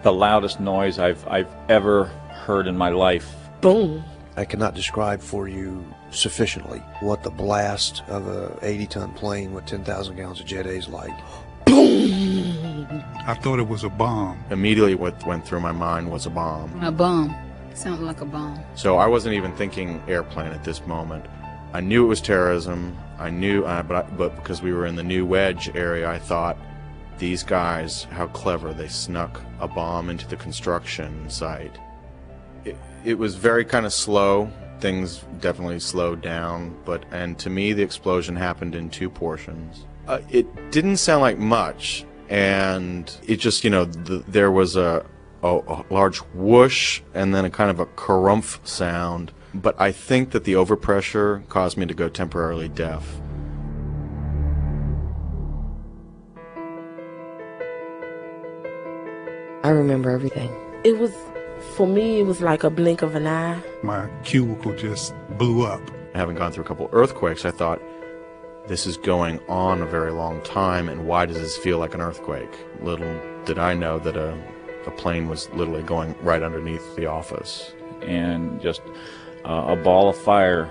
the loudest noise I've ever heard in my life. Boom. I cannot describe for you sufficiently what the blast of a 80-ton plane with 10,000 gallons of Jet A is like. Boom. I thought it was a bomb. Immediately what went through my mind was a bomb. A bomb. Sounded like a bomb. So I wasn't even thinking airplane at this moment. I knew it was terrorism. I knew, but because we were in the New Wedge area, I thought, these guys, how clever, they snuck a bomb into the construction site. It was very kind of slow. Things definitely slowed down, and to me the explosion happened in two portions. It didn't sound like much, and it just, there was a large whoosh and then a kind of a karumph sound, but I think that the overpressure caused me to go temporarily deaf. I remember everything. It was, for me, it was like a blink of an eye. My cubicle just blew up. Having gone through a couple earthquakes, I thought, this is going on a very long time, and why does this feel like an earthquake? Little did I know that a plane was literally going right underneath the office. And just a ball of fire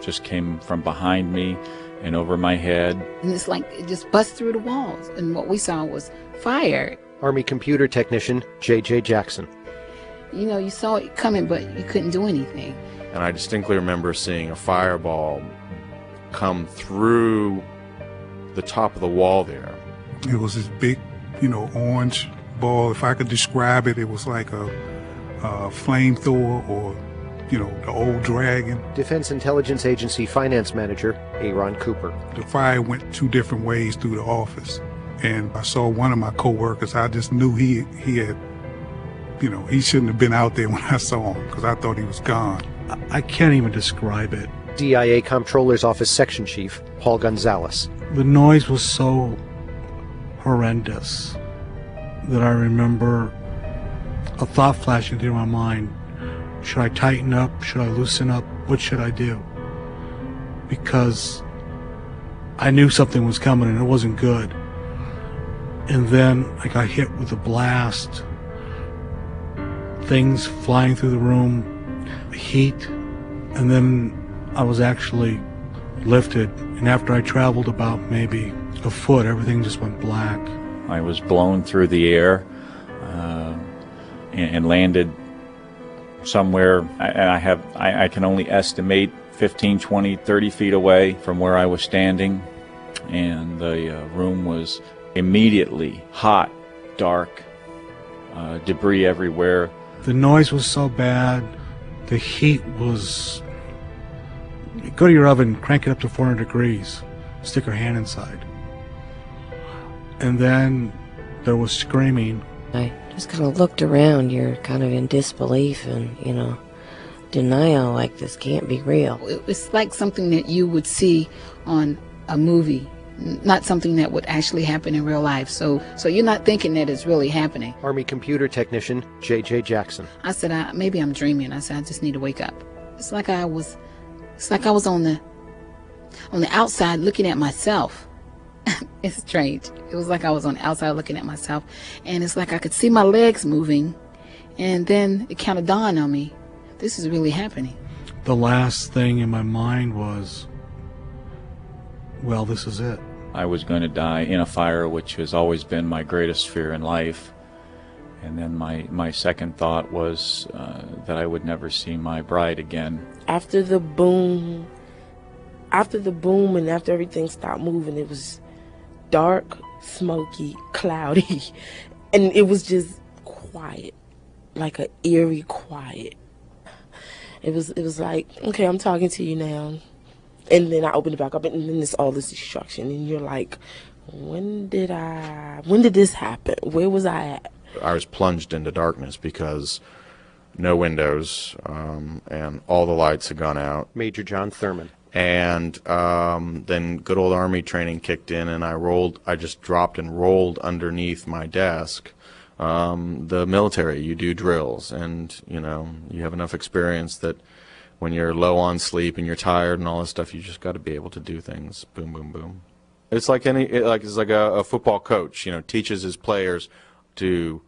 just came from behind me and over my head. And it's like it just bust through the walls, and what we saw was fire. Army computer technician J.J. Jackson. You saw it coming, but you couldn't do anything. And I distinctly remember seeing a fireball come through the top of the wall there. It was this big, orange ball. If I could describe it, it was like a flamethrower or, the old dragon. Defense Intelligence Agency Finance Manager Aaron Cooper. The fire went two different ways through the office. And I saw one of my coworkers. I just knew he had, he shouldn't have been out there when I saw him, because I thought he was gone. I can't even describe it. DIA Comptroller's Office Section Chief Paul Gonzalez. The noise was so horrendous that I remember a thought flashing through my mind. Should I tighten up? Should I loosen up? What should I do? Because I knew something was coming and it wasn't good. And then I got hit with a blast. Things flying through the room, heat, and then I was actually lifted. And after I traveled about maybe a foot, everything just went black. I was blown through the air and landed somewhere, and I can only estimate 15, 20, 30 feet away from where I was standing, and the room was immediately hot, dark, debris everywhere. The noise was so bad, the heat was... Go to your oven, crank it up to 400 degrees, stick your hand inside. And then there was screaming. I just kind of looked around. You're kind of in disbelief and, denial, like this can't be real. It's like something that you would see on a movie, not something that would actually happen in real life. So you're not thinking that it's really happening. Army computer technician J.J. Jackson. I said, maybe I'm dreaming. I said, I just need to wake up. It's like I was on the outside looking at myself. It's strange. It was like I was on the outside looking at myself, and it's like I could see my legs moving, and then it kind of dawned on me, this is really happening. The last thing in my mind was, well, this is it. I was going to die in a fire, which has always been my greatest fear in life. And then my second thought was that I would never see my bride again. After the boom and after everything stopped moving, it was dark, smoky, cloudy, and it was just quiet, like an eerie quiet. It was like, okay, I'm talking to you now, and then I opened it back up, and then there's all this destruction, and you're like, when did this happen? Where was I at? I was plunged into darkness because no windows, and all the lights had gone out. Major John Thurman. And then good old Army training kicked in, and I just dropped and rolled underneath my desk. The military, you do drills, and you have enough experience that when you're low on sleep and you're tired and all this stuff, you just got to be able to do things. Boom, boom, boom. It's like a football coach, teaches his players to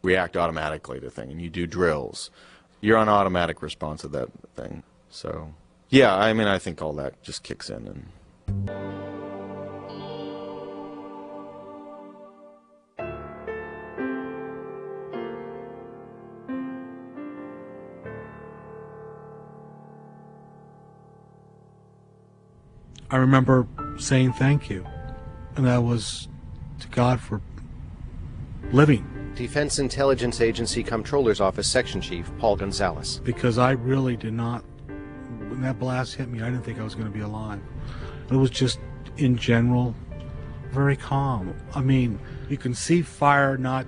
react automatically to things, and you do drills. You're on automatic response to that thing. So, yeah, I mean, I think all that just kicks in. And I remember saying thank you, and that was to God for living. Defense Intelligence Agency Comptroller's Office Section Chief Paul Gonzalez. Because I really did not, when that blast hit me, I didn't think I was going to be alive. It was just, in general, very calm. I mean, you can see fire not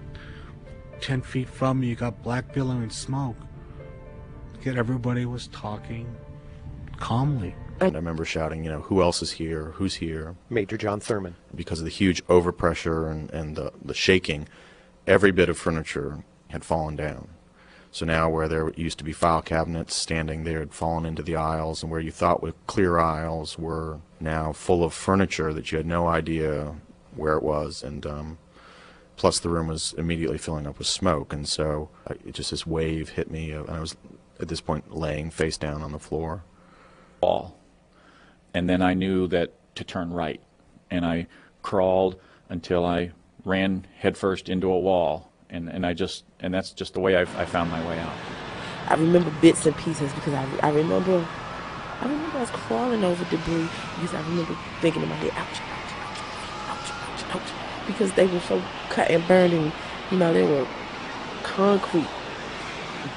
10 feet from you. You got black billowing smoke. Yet everybody was talking calmly. I remember shouting, who else is here? Who's here? Major John Thurman. Because of the huge overpressure and the shaking, every bit of furniture had fallen down. So now where there used to be file cabinets standing there had fallen into the aisles, and where you thought were clear aisles were now full of furniture that you had no idea where it was. And plus the room was immediately filling up with smoke. And so just this wave hit me, and I was at this point laying face down on the floor. Wall. And then I knew that to turn right, and I crawled until I ran headfirst into a wall, and that's just the way I found my way out. I remember bits and pieces because I remember I was crawling over debris because I remember thinking in my head, ouch, ouch, ouch, ouch, ouch, because they were so cut and burned, and they were concrete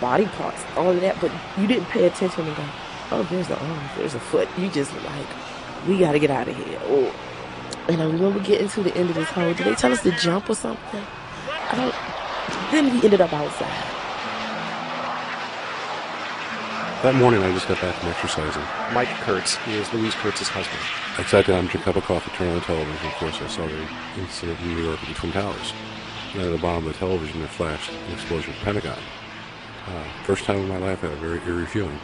body parts, all of that, but you didn't pay attention and go, oh, there's the arm, there's a foot. You just were like, we got to get out of here. Oh. And I remember getting to the end of this hole. Did they tell us to jump or something? Then we ended up outside. That morning, I just got back from exercising. Mike Kurtz is Louise Kurtz's husband. I sat down, drank a cup of coffee, turned on the television. Of course, I saw the incident in New York at the Twin Towers. And at the bottom of the television, there flashed an explosion at the Pentagon. First time in my life, I had a very eerie feeling.